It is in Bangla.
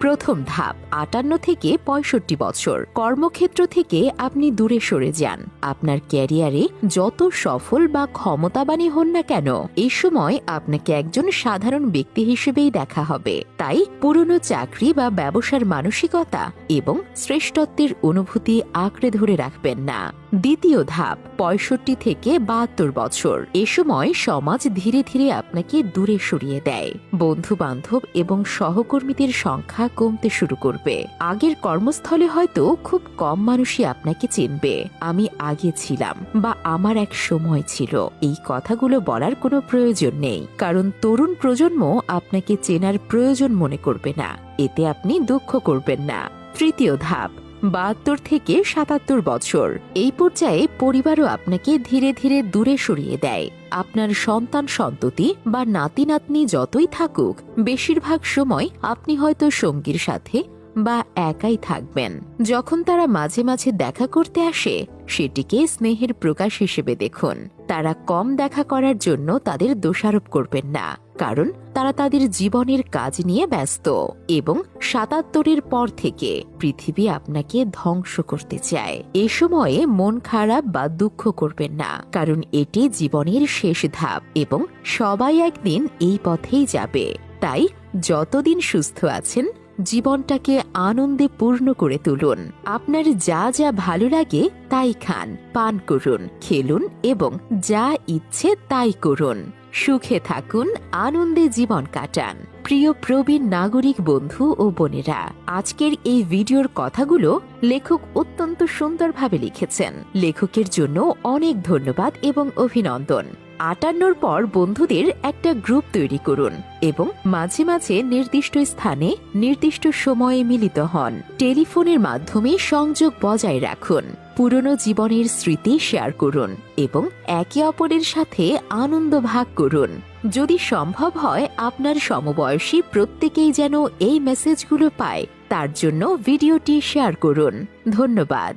প্রথম ধাপ 58 থেকে 65 বছর। কর্মক্ষেত্র থেকে আপনি দূরে সরে যান। আপনার ক্যারিয়ারে যত সফল বা ক্ষমতাবানই হন না কেন, এই সময় আপনাকে একজন সাধারণ ব্যক্তি হিসেবেই দেখা হবে। তাই পুরনো চাকরি বা ব্যবসার মানসিকতা এবং শ্রেষ্ঠত্বের অনুভূতি আঁকড়ে ধরে রাখবেন না। দ্বিতীয় ধাপ 65 থেকে 72 বছর। এ সময় সমাজ ধীরে ধীরে আপনাকে দূরে সরিয়ে দেয়। বন্ধু বান্ধব এবং সহকর্মীদের সংখ্যা কমতে শুরু করবে। আগের কর্মস্থলে হয়তো খুব কম মানুষই আপনাকে চিনবে। আমি আগে ছিলাম বা আমার এক সময় ছিল, এই কথাগুলো বলার কোনো প্রয়োজন নেই, কারণ তরুণ প্রজন্ম আপনাকে চেনার প্রয়োজন মনে করবে না। এতে আপনি দুঃখ করবেন না। তৃতীয় ধাপ 72 থেকে 77 বছর। এই পর্যায়ে পরিবারও আপনাকে ধীরে ধীরে দূরে সরিয়ে দেয়। আপনার সন্তান সন্ততি বা নাতি নাতনি যতই থাকুক, বেশিরভাগ সময় আপনি হয়তো সঙ্গীর সাথে বা একাই থাকবেন। যখন তারা মাঝে মাঝে দেখা করতে আসে, সেটিকে স্নেহের প্রকাশ হিসেবে দেখুন। তারা কম দেখা করার জন্য তাদের দোষারোপ করবেন না, কারণ তারা তাদের জীবনের কাজ নিয়ে ব্যস্ত। এবং 77-এর পর থেকে পৃথিবী আপনাকে ধ্বংস করতে চায়। এ সময়ে মন খারাপ বা দুঃখ করবেন না, কারণ এটি জীবনের শেষ ধাপ এবং সবাই একদিন এই পথেই যাবে। তাই যতদিন সুস্থ আছেন, জীবনটাকে আনন্দে পূর্ণ করে তুলুন। আপনার যা যা ভালো লাগে তাই খান, পান করুন, খেলুন এবং যা ইচ্ছে তাই করুন। সুখে থাকুন, আনন্দে জীবন কাটান। প্রিয় প্রবীণ নাগরিক বন্ধু ও বোনেরা, আজকের এই ভিডিওর কথাগুলো লেখক অত্যন্ত সুন্দরভাবে লিখেছেন। লেখকের জন্য অনেক ধন্যবাদ এবং অভিনন্দন। 58-র পর বন্ধুদের একটা গ্রুপ তৈরি করুন এবং মাঝে মাঝে নির্দিষ্ট স্থানে নির্দিষ্ট সময়ে মিলিত হন। টেলিফোনের মাধ্যমে সংযোগ বজায় রাখুন। পুরনো জীবনের স্মৃতি শেয়ার করুন এবং একে অপরের সাথে আনন্দ ভাগ করুন। যদি সম্ভব হয়, আপনার সমবয়সী প্রত্যেকেই যেন এই মেসেজগুলো পায়, তার জন্য ভিডিওটি শেয়ার করুন। ধন্যবাদ।